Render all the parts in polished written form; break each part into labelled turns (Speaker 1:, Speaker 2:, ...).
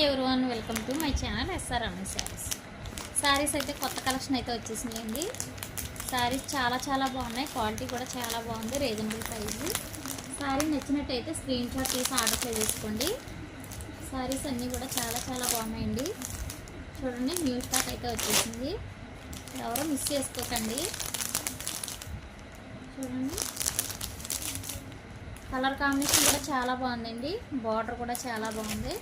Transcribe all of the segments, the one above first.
Speaker 1: Everyone, welcome to my channel S R Ramani sarees. Sarees అయితే కొత్త collection అయితే వచ్చేసినాయండి. శారీస్ చాలా బాగున్నాయి, క్వాలిటీ కూడా చాలా బాగుంది, రీజనబుల్ ప్రైస్. శారీ నచ్చినట్టయితే స్క్రీన్ షాట్ తీసి ఆర్డర్ చేసుకోండి. శారీస్ అన్నీ కూడా చాలా బాగున్నాయండి. చూడండి, న్యూ స్టాక్ అయితే వచ్చేసింది, ఎవరో మిస్ చేసుకోకండి. చూడండి, కలర్ కాంబినేషన్ కూడా చాలా బాగుందండి, బార్డర్ కూడా చాలా బాగుంది.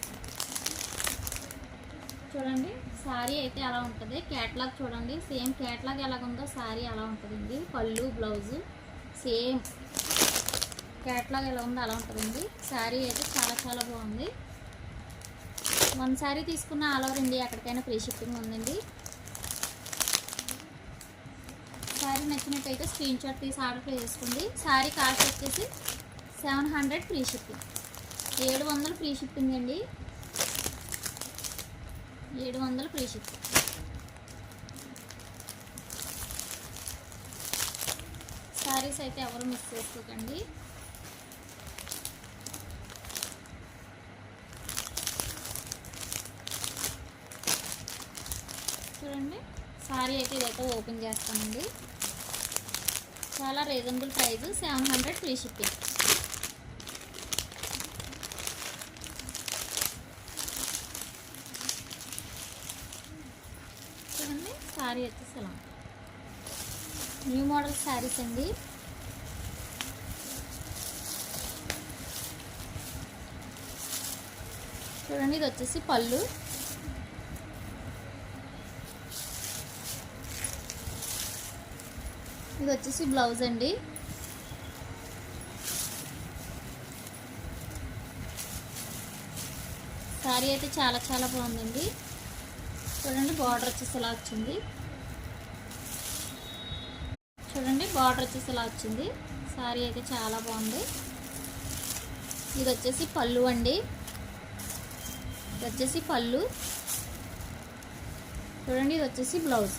Speaker 1: చూడండి, శారీ అయితే అలా ఉంటుంది. క్యాట్లాగ్ చూడండి, సేమ్ క్యాట్లాగ్ ఎలాగుందో శారీ అలా ఉంటుందండి. పళ్ళు బ్లౌజు సేమ్ క్యాట్లాగ్ ఎలా ఉందో అలా ఉంటుందండి. శారీ అయితే చాలా బాగుంది. వన్ శారీ తీసుకున్న ఆల్ ఓవర్ ఇండియా ఎక్కడికైనా ఫ్రీ షిప్పింగ్ ఉందండి. శారీ నచ్చినట్టయితే స్క్రీన్ షాట్ తీసి ఆర్డర్ చేసుకోండి. శారీ కాస్ట్ వచ్చేసి 700 ఫ్రీ షిప్పింగ్, 700 ఫ్రీ షిప్పింగ్ అండి. 700 ఫ్రీ షిప్పింగ్. శారీస్ అయితే ఎవరు మిస్ చేసుకోకండి. చూడండి, శారీ అయితే ఇదైతే ఓపెన్ చేస్తామండి. చాలా రీజనబుల్ ప్రైస్, 700 ఫ్రీ షిప్పింగ్. చూడండి, శారీ వచ్చేసి ఎలా న్యూ మోడల్ శారీస్ అండి. చూడండి, ఇది వచ్చేసి పళ్ళు, ఇది వచ్చేసి బ్లౌజ్ అండి. శారీ అయితే చాలా బాగుందండి. చూడండి, బార్డర్ వచ్చేసి ఇలా వచ్చింది. చూడండి, బార్డర్ వచ్చేసి ఇలా వచ్చింది. శారీ అయితే చాలా బాగుంది. ఇది వచ్చేసి పళ్ళు అండి, ఇది వచ్చేసి పళ్ళు. చూడండి, ఇది వచ్చేసి బ్లౌజ్.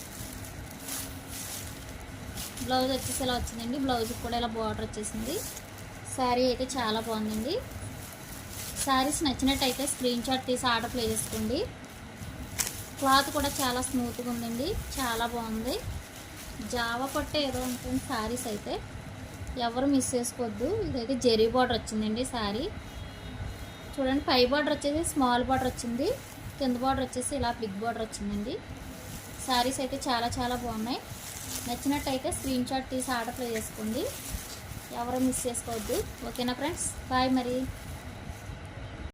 Speaker 1: బ్లౌజ్ వచ్చేసి ఇలా వచ్చిందండి. బ్లౌజ్ కూడా ఇలా బార్డర్ వచ్చేసింది. శారీ అయితే చాలా బాగుందండి. శారీస్ నచ్చినట్టయితే స్క్రీన్ షాట్ తీసి ఆర్డర్ ప్లేస్ చేసుకోండి. క్లాత్ కూడా చాలా స్మూత్గా ఉందండి, చాలా బాగుంది. జావా పట్టే ఏదో ఉంటుంది శారీస్ అయితే, ఎవరు మిస్ చేసుకోవద్దు. ఇదైతే జెరీ బార్డర్ వచ్చిందండి శారీ. చూడండి, పై బార్డర్ వచ్చేసి స్మాల్ బార్డర్ వచ్చింది, కింద బార్డర్ వచ్చేసి ఇలా బిగ్ బార్డర్ వచ్చిందండి. శారీస్ అయితే చాలా బాగున్నాయి. నచ్చినట్టయితే స్క్రీన్ షాట్ తీసి ఆర్డర్ ప్లేస్ చేసుకోండి, ఎవరు మిస్ చేసుకోవద్దు. ఓకేనా ఫ్రెండ్స్, బాయ్ మరి.